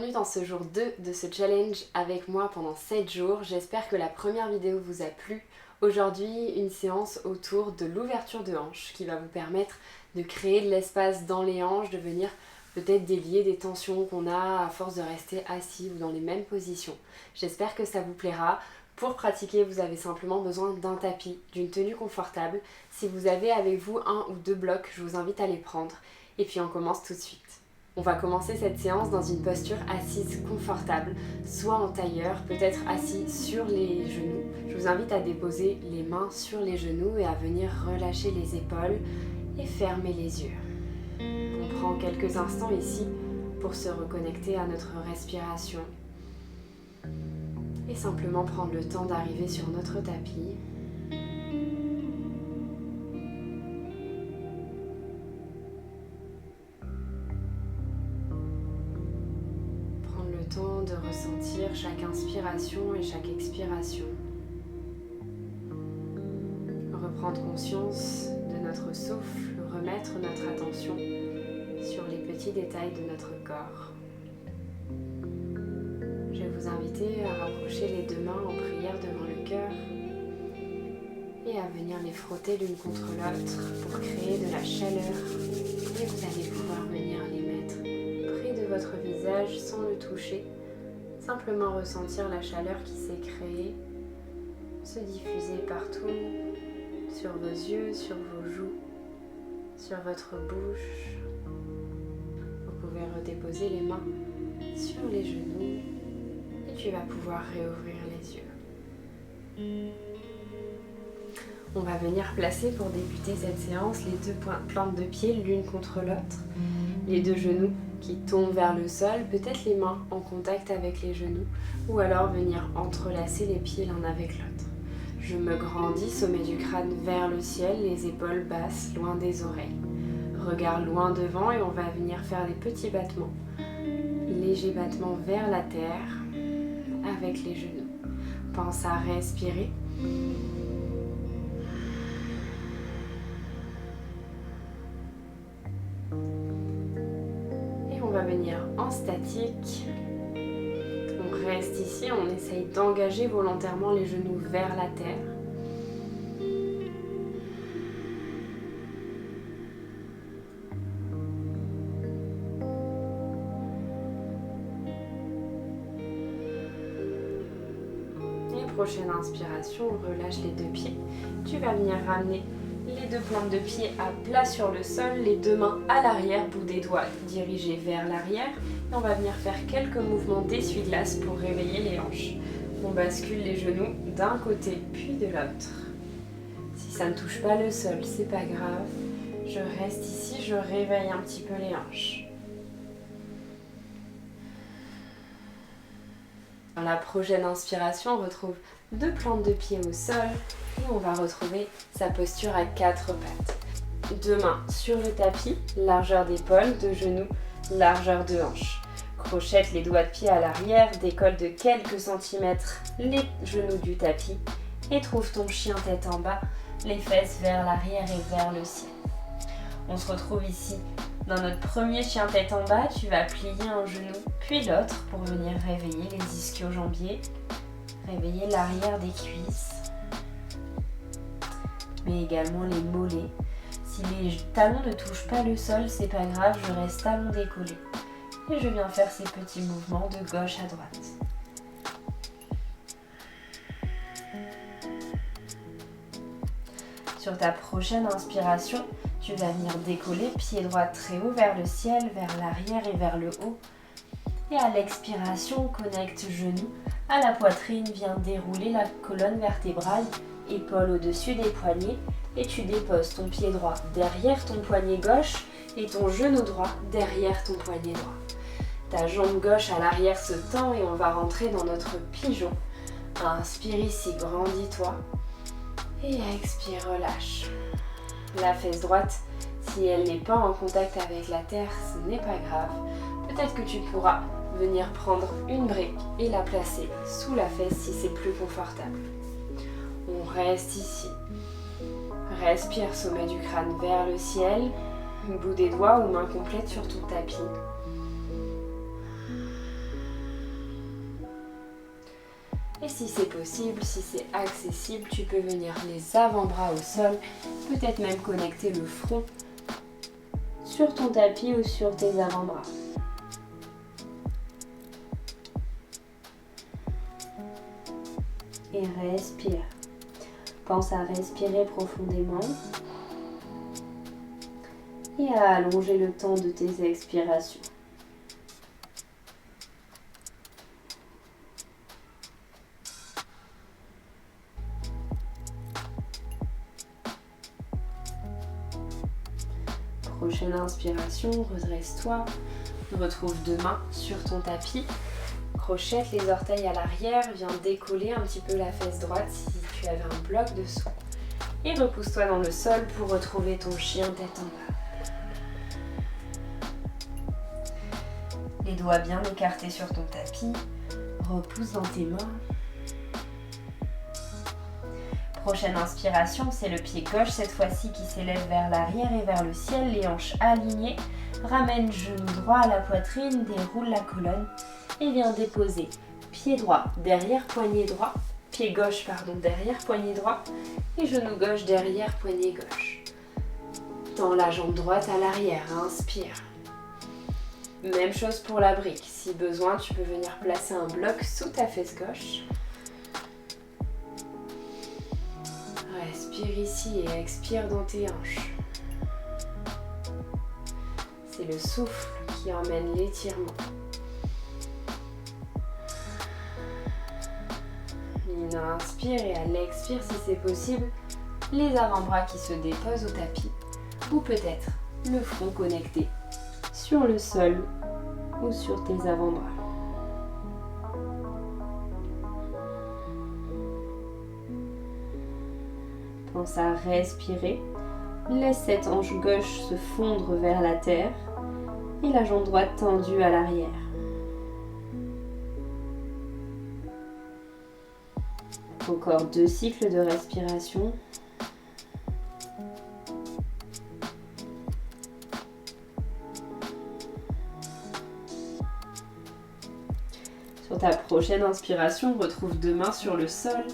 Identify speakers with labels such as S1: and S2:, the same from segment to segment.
S1: bienvenue dans ce jour 2 de ce challenge avec moi pendant 7 jours. J'espère que la première vidéo vous a plu. Aujourd'hui, une séance autour de l'ouverture de hanches qui va vous permettre de créer de l'espace dans les hanches, de venir peut-être délier des tensions qu'on a à force de rester assis ou dans les mêmes positions. J'espère que ça vous plaira. Pour pratiquer, vous avez simplement besoin d'un tapis, d'une tenue confortable. Si vous avez avec vous 1 ou 2 blocs, je vous invite à les prendre. Et puis on commence tout de suite. On va commencer cette séance dans une posture assise confortable, soit en tailleur, peut-être assis sur les genoux. Je vous invite à déposer les mains sur les genoux et à venir relâcher les épaules et fermer les yeux. On prend quelques instants ici pour se reconnecter à notre respiration et simplement prendre le temps d'arriver sur notre tapis. Temps de ressentir chaque inspiration et chaque expiration. Reprendre conscience de notre souffle, remettre notre attention sur les petits détails de notre corps. Je vais vous inviter à rapprocher les 2 mains en prière devant le cœur et à venir les frotter l'une contre l'autre pour créer de la chaleur, et vous allez pouvoir venir les mettre près de votre visage sans le toucher, simplement ressentir la chaleur qui s'est créée, se diffuser partout, sur vos yeux, sur vos joues, sur votre bouche. Vous pouvez redéposer les mains sur les genoux et tu vas pouvoir réouvrir les yeux. On va venir placer pour débuter cette séance les 2 plantes de pied l'une contre l'autre, les 2 genoux qui tombent vers le sol, peut-être les mains en contact avec les genoux, ou alors venir entrelacer les pieds l'un avec l'autre. Je me grandis, sommet du crâne vers le ciel, les épaules basses, loin des oreilles. Regard loin devant et on va venir faire des petits battements, légers battements vers la terre avec les genoux. Pense à respirer. On va venir en statique. On reste ici, on essaye d'engager volontairement les genoux vers la terre. Et prochaine inspiration, on relâche les 2 pieds. Tu vas venir ramener les 2 plantes de pied à plat sur le sol, les 2 mains à l'arrière, bout des doigts dirigés vers l'arrière. Et on va venir faire quelques mouvements d'essuie-glace pour réveiller les hanches. On bascule les genoux d'un côté puis de l'autre. Si ça ne touche pas le sol, c'est pas grave. Je reste ici, je réveille un petit peu les hanches. Dans la prochaine inspiration, on retrouve 2 plantes de pied au sol et on va retrouver sa posture à 4 pattes. 2 mains sur le tapis, largeur d'épaule, de genoux, largeur de hanche. Crochette les doigts de pied à l'arrière, décolle de quelques centimètres les genoux du tapis et trouve ton chien tête en bas, les fesses vers l'arrière et vers le ciel. On se retrouve ici dans notre premier chien tête en bas. Tu vas plier un genou puis l'autre pour venir réveiller les ischio-jambiers, réveiller l'arrière des cuisses, mais également les mollets. Si les talons ne touchent pas le sol, c'est pas grave, je reste talons décollés. Et je viens faire ces petits mouvements de gauche à droite. Sur ta prochaine inspiration, tu vas venir décoller, pied droit très haut vers le ciel, vers l'arrière et vers le haut. Et à l'expiration, connecte genoux à la poitrine, viens dérouler la colonne vertébrale, épaules au-dessus des poignets et tu déposes ton pied droit derrière ton poignet gauche et ton genou droit derrière ton poignet droit. Ta jambe gauche à l'arrière se tend et on va rentrer dans notre pigeon. Inspire ici, grandis-toi et expire, relâche. La fesse droite, si elle n'est pas en contact avec la terre, ce n'est pas grave. Peut-être que tu pourras venir prendre une brique et la placer sous la fesse si c'est plus confortable. On reste ici. Respire, sommet du crâne vers le ciel, bout des doigts ou main complète sur ton tapis. Et si c'est possible, si c'est accessible, tu peux venir les avant-bras au sol, peut-être même connecter le front sur ton tapis ou sur tes avant-bras. Et respire. Pense à respirer profondément et à allonger le temps de tes expirations. Prochaine inspiration, redresse-toi, retrouve deux mains sur ton tapis, crochette les orteils à l'arrière, viens décoller un petit peu la fesse droite si tu avais un bloc dessous. Et repousse-toi dans le sol pour retrouver ton chien tête en bas. Les doigts bien écartés sur ton tapis, repousse dans tes mains. Prochaine inspiration, c'est le pied gauche cette fois-ci qui s'élève vers l'arrière et vers le ciel, les hanches alignées. Ramène genou droit à la poitrine, déroule la colonne et viens déposer pied droit derrière poignet droit, pied gauche derrière poignet droit et genou gauche derrière poignet gauche. Tends la jambe droite à l'arrière, inspire. Même chose pour la brique, si besoin tu peux venir placer un bloc sous ta fesse gauche. Respire ici et expire dans tes hanches. C'est le souffle qui emmène l'étirement. Inspire et à l'expire, si c'est possible, les avant-bras qui se déposent au tapis ou peut-être le front connecté sur le sol ou sur tes avant-bras. Pense à respirer. Laisse cette hanche gauche se fondre vers la terre et la jambe droite tendue à l'arrière. Encore 2 cycles de respiration. Sur ta prochaine inspiration, retrouve 2 mains sur le sol,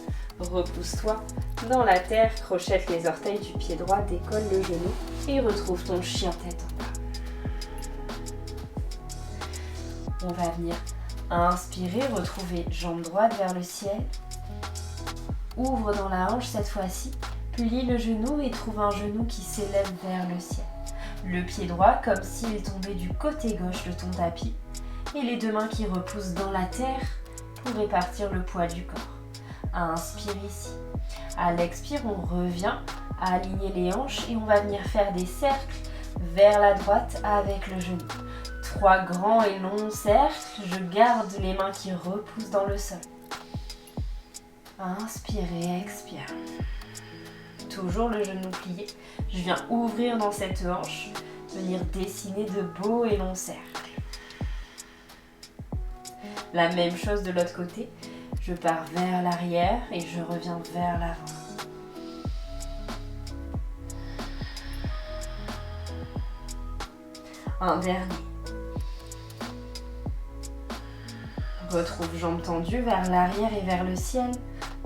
S1: repousse-toi dans la terre, crochette les orteils du pied droit, décolle le genou et retrouve ton chien tête en bas. On va venir inspirer, retrouver jambe droite vers le ciel. Ouvre dans la hanche cette fois-ci, plie le genou et trouve un genou qui s'élève vers le ciel. Le pied droit comme s'il tombait du côté gauche de ton tapis et les 2 mains qui repoussent dans la terre pour répartir le poids du corps. Inspire ici. À l'expire, on revient à aligner les hanches et on va venir faire des cercles vers la droite avec le genou. 3 grands et longs cercles, je garde les mains qui repoussent dans le sol. Inspire et expire. Toujours le genou plié. Je viens ouvrir dans cette hanche, venir dessiner de beaux et longs cercles. La même chose de l'autre côté. Je pars vers l'arrière et je reviens vers l'avant. Un dernier. Retrouve jambe tendue vers l'arrière et vers le ciel.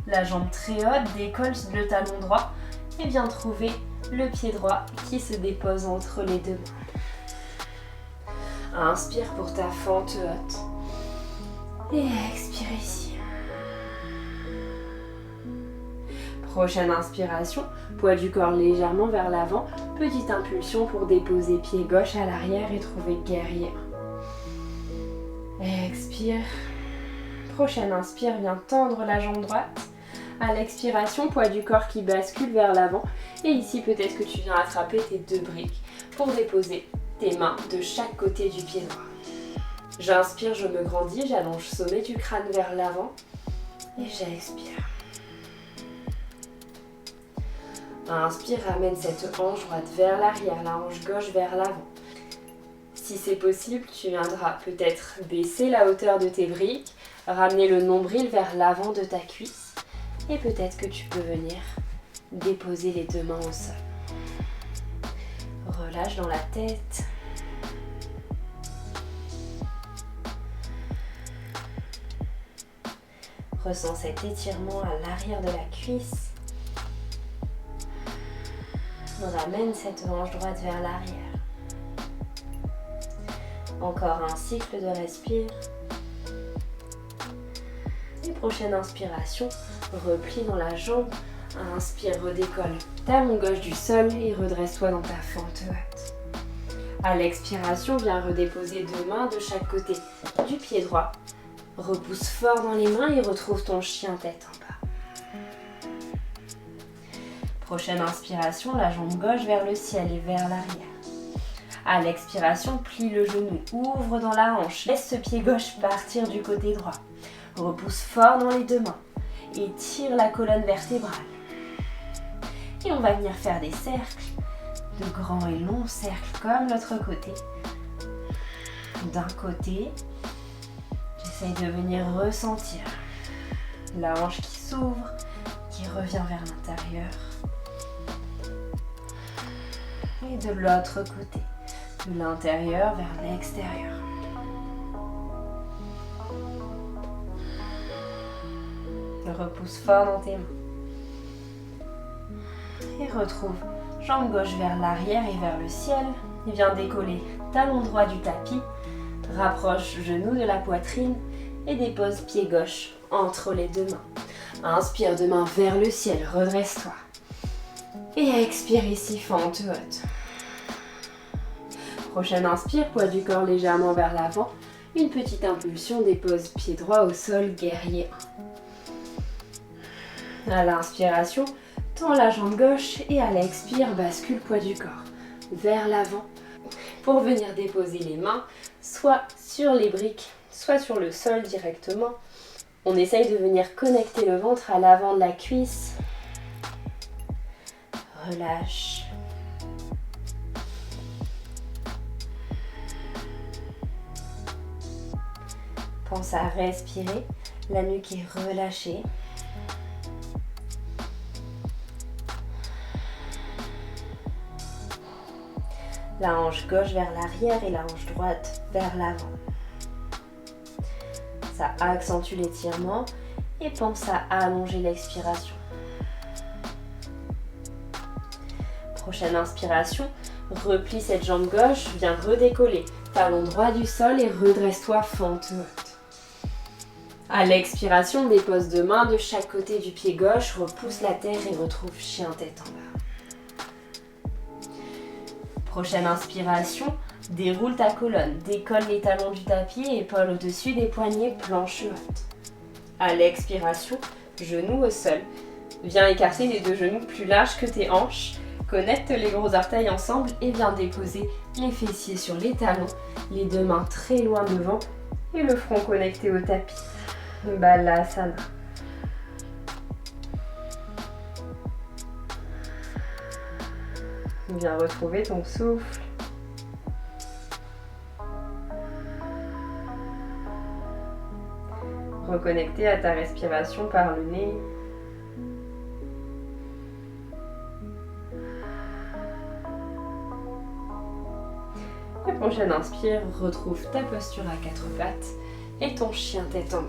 S1: La jambe très haute, décolle le talon droit et viens trouver le pied droit qui se dépose entre les 2 mains. Inspire pour ta fente haute et expire ici. Prochaine inspiration, poids du corps légèrement vers l'avant, petite impulsion pour déposer pied gauche à l'arrière et trouver guerrier. Expire. Prochaine inspire, viens tendre la jambe droite. À l'expiration, poids du corps qui bascule vers l'avant. Et ici, peut-être que tu viens attraper tes 2 briques pour déposer tes mains de chaque côté du pied droit. J'inspire, je me grandis, j'allonge sommet du crâne vers l'avant. Et j'expire. Inspire, ramène cette hanche droite vers l'arrière, la hanche gauche vers l'avant. Si c'est possible, tu viendras peut-être baisser la hauteur de tes briques, ramener le nombril vers l'avant de ta cuisse et peut-être que tu peux venir déposer les 2 mains au sol. Relâche dans la tête. Ressens cet étirement à l'arrière de la cuisse. Ramène cette hanche droite vers l'arrière. Encore un cycle de respire. Et prochaine inspiration, replie dans la jambe. Inspire, redécolle talon gauche du sol et redresse-toi dans ta fente haute. À l'expiration, viens redéposer 2 mains de chaque côté du pied droit. Repousse fort dans les mains et retrouve ton chien tête en bas. Prochaine inspiration, la jambe gauche vers le ciel et vers l'arrière. À l'expiration, plie le genou, ouvre dans la hanche, laisse ce pied gauche partir du côté droit. Repousse fort dans les 2 mains et tire la colonne vertébrale. Et on va venir faire des cercles, de grands et longs cercles comme l'autre côté. D'un côté, j'essaye de venir ressentir la hanche qui s'ouvre, qui revient vers l'intérieur. Et de l'autre côté, de l'intérieur vers l'extérieur. Repousse fort dans tes mains. Et retrouve jambe gauche vers l'arrière et vers le ciel. Et viens décoller talon droit du tapis. Rapproche genou de la poitrine et dépose pied gauche entre les 2 mains. Inspire 2 mains vers le ciel, redresse-toi. Et expire ici, fente haute. Prochaine inspire, poids du corps légèrement vers l'avant. Une petite impulsion, dépose pied droit au sol, guerrier 1. À l'inspiration, tends la jambe gauche et à l'expire, bascule poids du corps vers l'avant pour venir déposer les mains soit sur les briques, soit sur le sol directement. On essaye de venir connecter le ventre à l'avant de la cuisse. Relâche. Pense à respirer, la nuque est relâchée. La hanche gauche vers l'arrière et la hanche droite vers l'avant. Ça accentue l'étirement et pense à allonger l'expiration. Prochaine inspiration, replie cette jambe gauche, viens redécoller talon droit du sol et redresse-toi fente haute. À l'expiration, dépose 2 mains de chaque côté du pied gauche, repousse la terre et retrouve chien tête en bas. Prochaine inspiration, déroule ta colonne, décolle les talons du tapis, épaules au-dessus des poignets, planche haute. À l'expiration, genoux au sol. Viens écarter les 2 genoux plus larges que tes hanches, connecte les gros orteils ensemble et viens déposer les fessiers sur les talons, les 2 mains très loin devant et le front connecté au tapis. Balasana. Viens retrouver ton souffle. Reconnecter à ta respiration par le nez. Et prochaine inspire, retrouve ta posture à 4 pattes et ton chien tête en bas.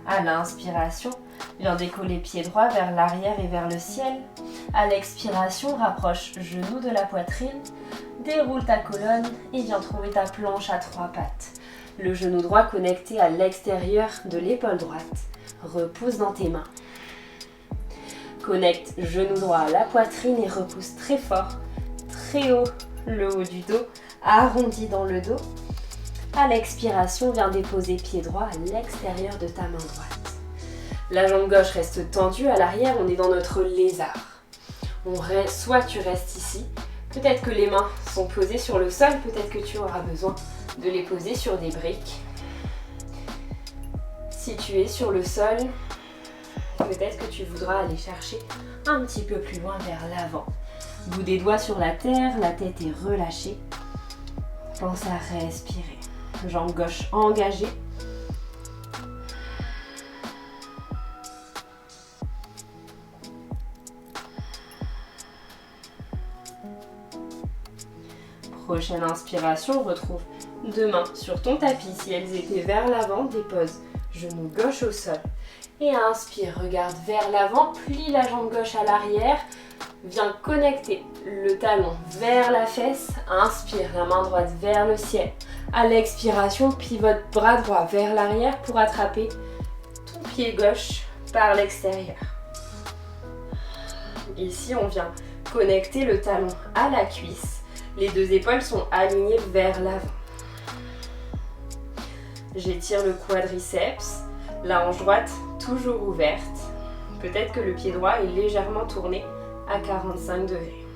S1: À l'inspiration, viens décoller pied droit vers l'arrière et vers le ciel. À l'expiration, rapproche genou de la poitrine, déroule ta colonne et viens trouver ta planche à 3 pattes. Le genou droit connecté à l'extérieur de l'épaule droite. Repousse dans tes mains. Connecte genou droit à la poitrine et repousse très fort, très haut, le haut du dos, arrondi dans le dos. À l'expiration, viens déposer pied droit à l'extérieur de ta main droite. La jambe gauche reste tendue à l'arrière, on est dans notre lézard. Soit tu restes ici, peut-être que les mains sont posées sur le sol, peut-être que tu auras besoin de les poser sur des briques. Si tu es sur le sol, peut-être que tu voudras aller chercher un petit peu plus loin vers l'avant. Bout des doigts sur la terre, la tête est relâchée. Pense à respirer. Jambe gauche engagée. Prochaine inspiration, retrouve Deux mains sur ton tapis, si elles étaient vers l'avant, dépose genou gauche au sol. Et inspire, regarde vers l'avant, plie la jambe gauche à l'arrière. Viens connecter le talon vers la fesse. Inspire, la main droite vers le ciel. À l'expiration, pivote bras droit vers l'arrière pour attraper ton pied gauche par l'extérieur. Ici, on vient connecter le talon à la cuisse. Les deux épaules sont alignées vers l'avant. J'étire le quadriceps, la hanche droite toujours ouverte. Peut-être que le pied droit est légèrement tourné à 45 degrés.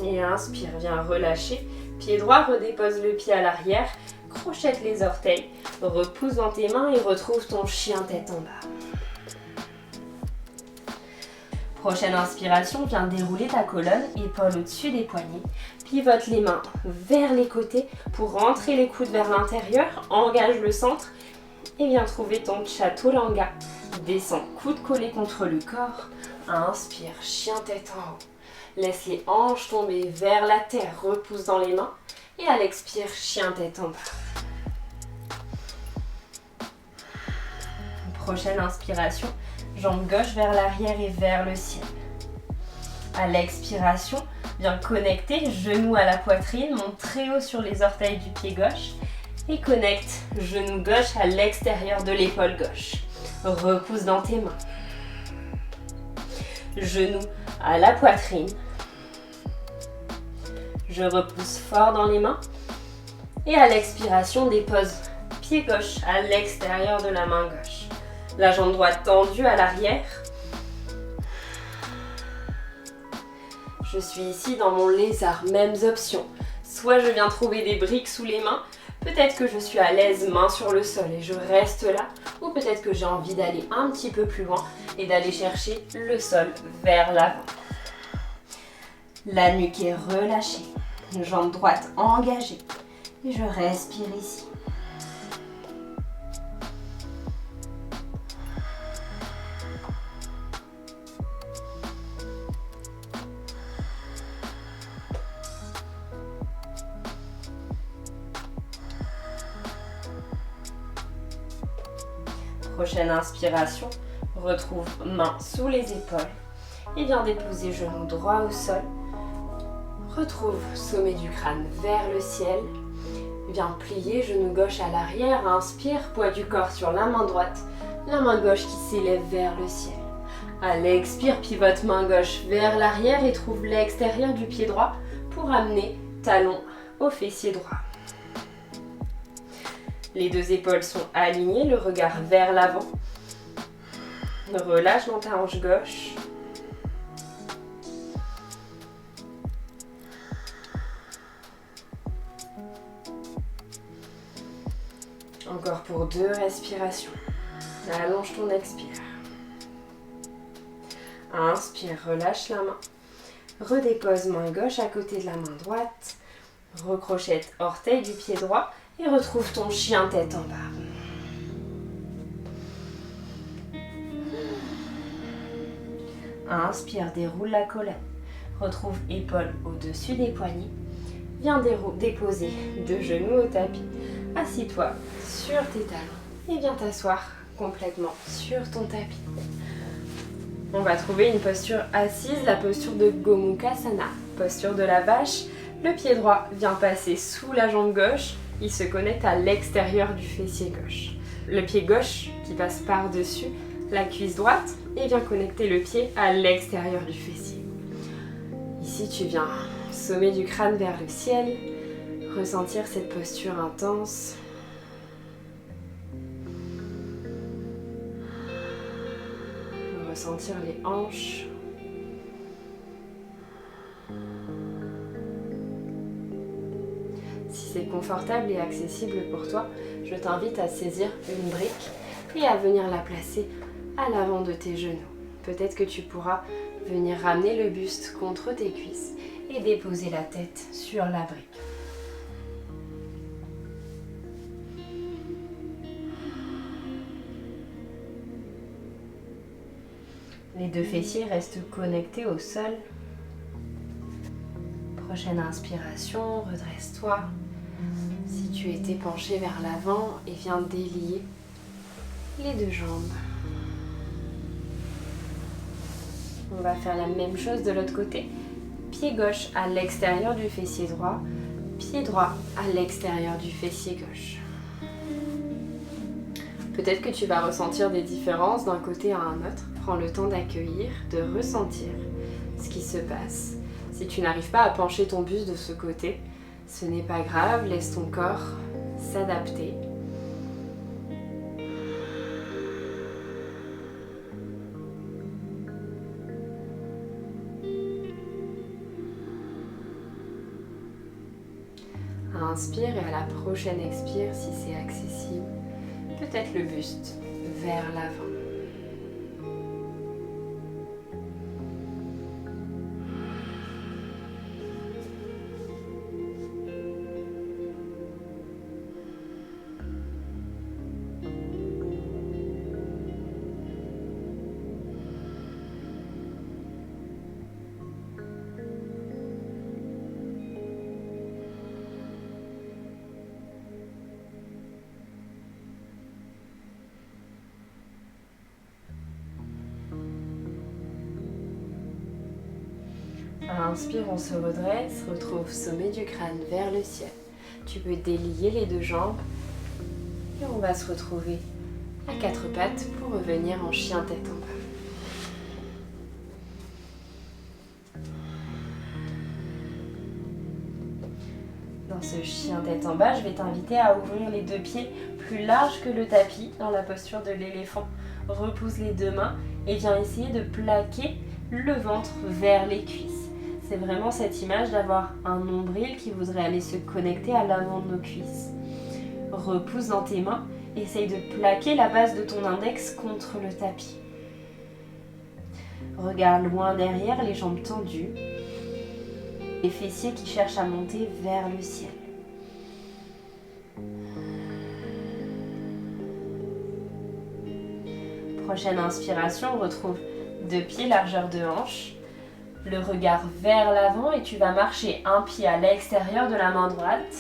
S1: Et inspire, viens relâcher. Pied droit, redépose le pied à l'arrière. Crochette les orteils. Repousse dans tes mains et retrouve ton chien tête en bas. Prochaine inspiration, viens dérouler ta colonne, épaules au-dessus des poignets. Pivote les mains vers les côtés pour rentrer les coudes vers l'intérieur. Engage le centre et viens trouver ton chaturanga. Descends, coude collé contre le corps. Inspire, chien tête en haut. Laisse les hanches tomber vers la terre, repousse dans les mains. Et à l'expire, chien tête en bas. Prochaine inspiration, jambe gauche vers l'arrière et vers le ciel. À l'expiration, viens connecter genou à la poitrine, monte très haut sur les orteils du pied gauche et connecte genou gauche à l'extérieur de l'épaule gauche. Repousse dans tes mains. Genou à la poitrine. Je repousse fort dans les mains. Et à l'expiration, dépose pied gauche à l'extérieur de la main gauche. La jambe droite tendue à l'arrière. Je suis ici dans mon lézard, mêmes options. Soit je viens trouver des briques sous les mains, peut-être que je suis à l'aise, main sur le sol et je reste là, ou peut-être que j'ai envie d'aller un petit peu plus loin et d'aller chercher le sol vers l'avant. La nuque est relâchée, jambe droite engagée et je respire ici. Prochaine inspiration, retrouve main sous les épaules et viens déposer genou droit au sol. Retrouve sommet du crâne vers le ciel. Viens plier genou gauche à l'arrière. Inspire, poids du corps sur la main droite. La main gauche qui s'élève vers le ciel. À l'expire, pivote main gauche vers l'arrière et trouve l'extérieur du pied droit pour amener talon au fessier droit. Les deux épaules sont alignées, le regard vers l'avant. Relâche dans ta hanche gauche. Encore pour 2 respirations. Allonge ton expire. Inspire, relâche la main. Redépose main gauche à côté de la main droite. Recrochette orteil du pied droit et retrouve ton chien tête en bas. Inspire, déroule la colonne. Retrouve épaule au-dessus des poignets. Viens déposer 2 genoux au tapis. Assis-toi sur tes talons et viens t'asseoir complètement sur ton tapis. On va trouver une posture assise, la posture de Gomukhasana, posture de la vache. Le pied droit vient passer sous la jambe gauche, il se connecte à l'extérieur du fessier gauche. Le pied gauche qui passe par-dessus la cuisse droite et vient connecter le pied à l'extérieur du fessier. Ici, tu viens sommet du crâne vers le ciel, ressentir cette posture intense. Ressentir les hanches. Si c'est confortable et accessible pour toi, je t'invite à saisir une brique et à venir la placer à l'avant de tes genoux. Peut-être que tu pourras venir ramener le buste contre tes cuisses et déposer la tête sur la brique. Les deux fessiers restent connectés au sol. Prochaine inspiration, redresse-toi. Si tu étais penché vers l'avant et viens délier les deux jambes. On va faire la même chose de l'autre côté. Pied gauche à l'extérieur du fessier droit. Pied droit à l'extérieur du fessier gauche. Peut-être que tu vas ressentir des différences d'un côté à un autre. Prends le temps d'accueillir, de ressentir ce qui se passe. Si tu n'arrives pas à pencher ton buste de ce côté, ce n'est pas grave, laisse ton corps s'adapter. Inspire et à la prochaine expire, si c'est accessible, peut-être le buste vers l'avant. Inspire, on se redresse, retrouve sommet du crâne vers le ciel. Tu peux délier les deux jambes et on va se retrouver à quatre pattes pour revenir en chien tête en bas. Dans ce chien tête en bas, je vais t'inviter à ouvrir les deux pieds plus larges que le tapis dans la posture de l'éléphant. Repousse les deux mains et viens essayer de plaquer le ventre vers les cuisses. C'est vraiment cette image d'avoir un nombril qui voudrait aller se connecter à l'avant de nos cuisses. Repousse dans tes mains, essaye de plaquer la base de ton index contre le tapis. Regarde loin derrière, les jambes tendues, les fessiers qui cherchent à monter vers le ciel. Prochaine inspiration, on retrouve deux pieds largeur de hanche. Le regard vers l'avant et tu vas marcher un pied à l'extérieur de la main droite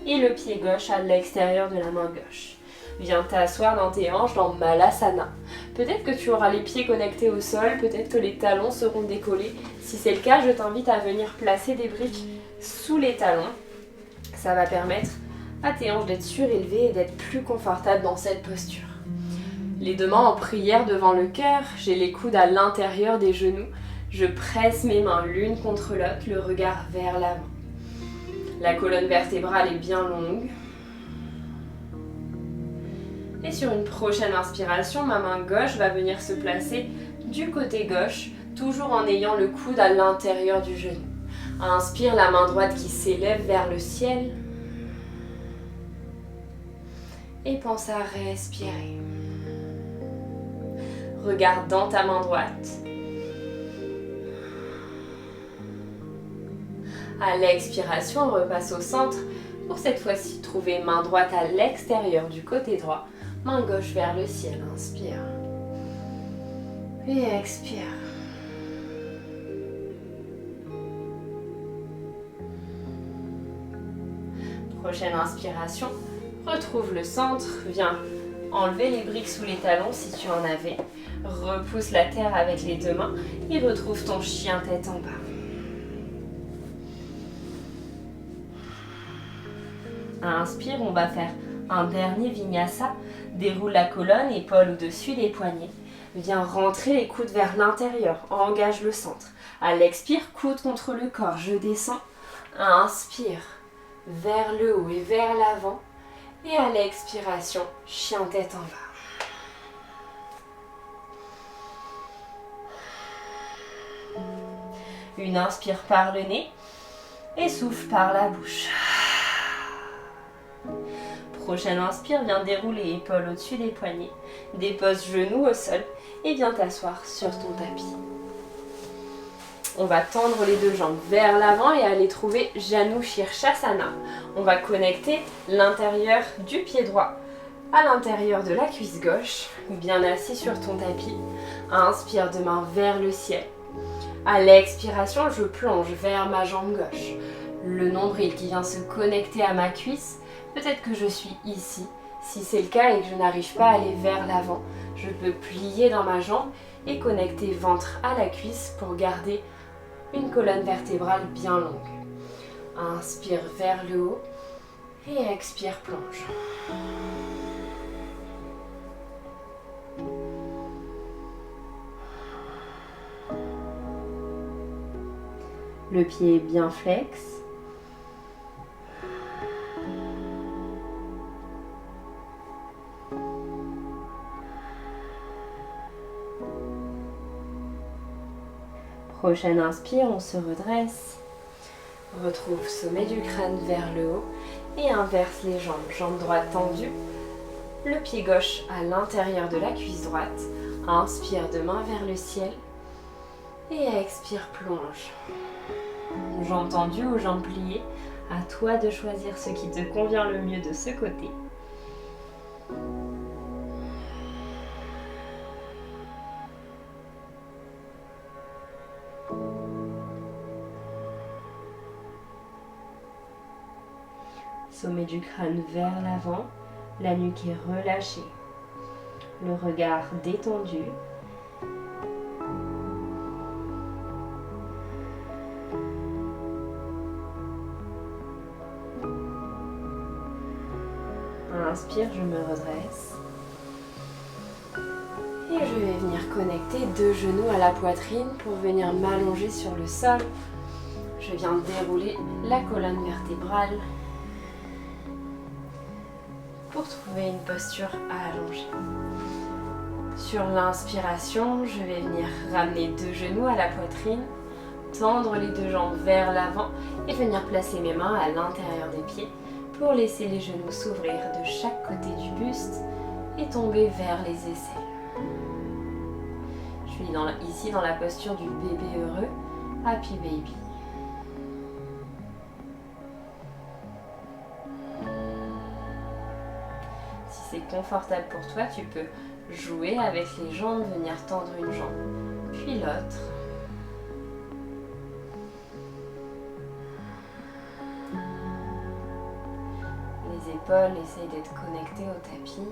S1: et le pied gauche à l'extérieur de la main gauche. Viens t'asseoir dans tes hanches dans Malasana. Peut-être que tu auras les pieds connectés au sol, peut-être que les talons seront décollés. Si c'est le cas, je t'invite à venir placer des briques sous les talons. Ça va permettre à tes hanches d'être surélevées et d'être plus confortables dans cette posture. Les deux mains en prière devant le cœur, j'ai les coudes à l'intérieur des genoux. Je presse mes mains l'une contre l'autre, le regard vers l'avant. La colonne vertébrale est bien longue. Et sur une prochaine inspiration, ma main gauche va venir se placer du côté gauche, toujours en ayant le coude à l'intérieur du genou. Inspire, la main droite qui s'élève vers le ciel. Et pense à respirer. Regarde dans ta main droite. À l'expiration, on repasse au centre. Pour cette fois-ci, trouver main droite à l'extérieur du côté droit, main gauche vers le ciel. Inspire. Et expire. Prochaine inspiration, retrouve le centre. Viens enlever les briques sous les talons si tu en avais. Repousse la terre avec les deux mains et retrouve ton chien tête en bas. Inspire, on va faire un dernier vinyasa. Déroule la colonne, épaules au-dessus des poignets. Viens rentrer les coudes vers l'intérieur. Engage le centre. À l'expire, coude contre le corps. Je descends. Inspire, vers le haut et vers l'avant. Et à l'expiration, chien tête en bas. Une inspire par le nez et souffle par la bouche. Prochaine inspire, viens dérouler épaules au-dessus des poignets. Dépose genoux au sol et viens t'asseoir sur ton tapis. On va tendre les deux jambes vers l'avant et aller trouver Janu Shirshasana. On va connecter l'intérieur du pied droit à l'intérieur de la cuisse gauche, bien assis sur ton tapis. Inspire deux mains vers le ciel. À l'expiration, je plonge vers ma jambe gauche. Le nombril qui vient se connecter à ma cuisse. Peut-être que je suis ici. Si c'est le cas et que je n'arrive pas à aller vers l'avant, je peux plier dans ma jambe et connecter ventre à la cuisse pour garder une colonne vertébrale bien longue. Inspire vers le haut et expire, plonge. Le pied est bien flex. Prochaine inspire, on se redresse. Retrouve sommet du crâne vers le haut et inverse les jambes. Jambe droite tendue, le pied gauche à l'intérieur de la cuisse droite. Inspire deux mains vers le ciel et expire, plonge. Jambes tendues ou jambes pliées, à toi de choisir ce qui te convient le mieux de ce côté. Sommet du crâne vers l'avant, la nuque est relâchée, le regard détendu. Inspire, je me redresse. Et je vais venir connecter deux genoux à la poitrine pour venir m'allonger sur le sol. Je viens dérouler la colonne vertébrale pour trouver une posture à allonger. Sur l'inspiration, je vais venir ramener deux genoux à la poitrine, tendre les deux jambes vers l'avant et venir placer mes mains à l'intérieur des pieds pour laisser les genoux s'ouvrir de chaque côté du buste et tomber vers les aisselles. Je suis ici dans la posture du bébé heureux, Happy Baby. Si c'est confortable pour toi, tu peux jouer avec les jambes, venir tendre une jambe, puis l'autre. Les épaules essayent d'être connectées au tapis.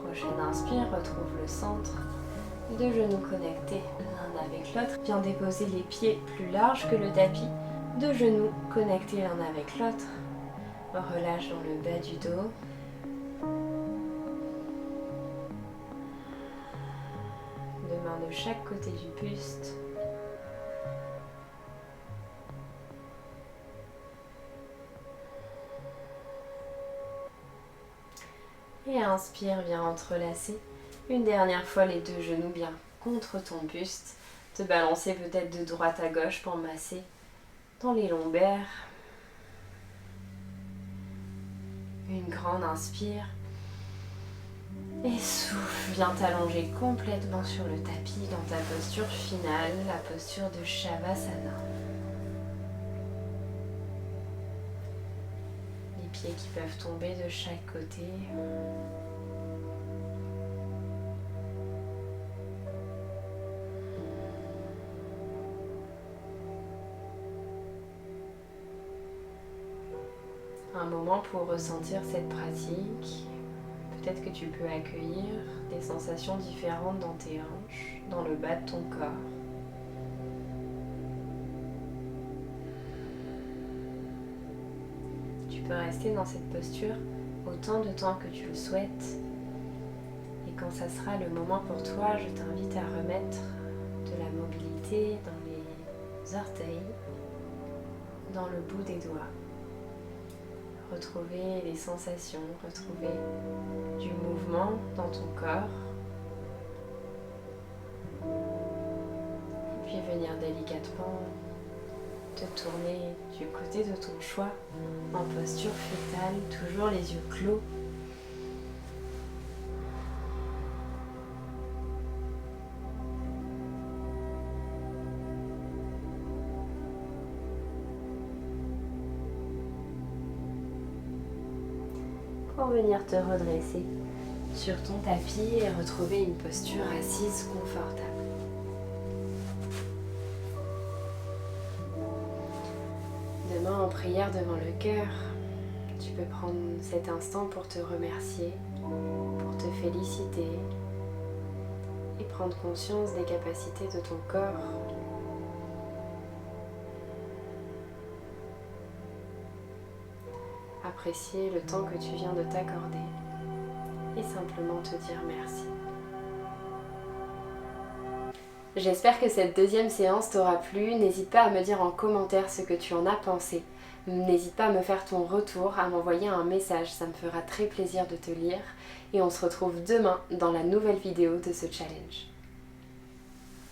S1: Prochaine inspire, retrouve le centre. Deux genoux connectés l'un avec l'autre. Viens déposer les pieds plus larges que le tapis. Deux genoux connectés l'un avec l'autre. Relâche dans le bas du dos. Deux mains de chaque côté du buste. Et inspire, viens entrelacer. Une dernière fois les deux genoux bien contre ton buste. Te balancer peut-être de droite à gauche pour masser dans les lombaires. Une grande inspire. Et souffle, viens t'allonger complètement sur le tapis dans ta posture finale, la posture de Shavasana. Les pieds qui peuvent tomber de chaque côté. Un moment pour ressentir cette pratique. Peut-être que tu peux accueillir des sensations différentes dans tes hanches, dans le bas de ton corps. Tu peux rester dans cette posture autant de temps que tu le souhaites. Et quand ça sera le moment pour toi, je t'invite à remettre de la mobilité dans les orteils, dans le bout des doigts. Retrouver les sensations, retrouver du mouvement dans ton corps. Et puis venir délicatement te tourner du côté de ton choix en posture fœtale, toujours les yeux clos. pour venir te redresser sur ton tapis et retrouver une posture assise confortable. Demain, en prière devant le cœur, tu peux prendre cet instant pour te remercier, pour te féliciter et prendre conscience des capacités de ton corps. Apprécier le temps que tu viens de t'accorder et simplement te dire merci. J'espère que cette deuxième séance t'aura plu. N'hésite pas à me dire en commentaire ce que tu en as pensé. N'hésite pas à me faire ton retour, à m'envoyer un message, ça me fera très plaisir de te lire. Et on se retrouve demain dans la nouvelle vidéo de ce challenge.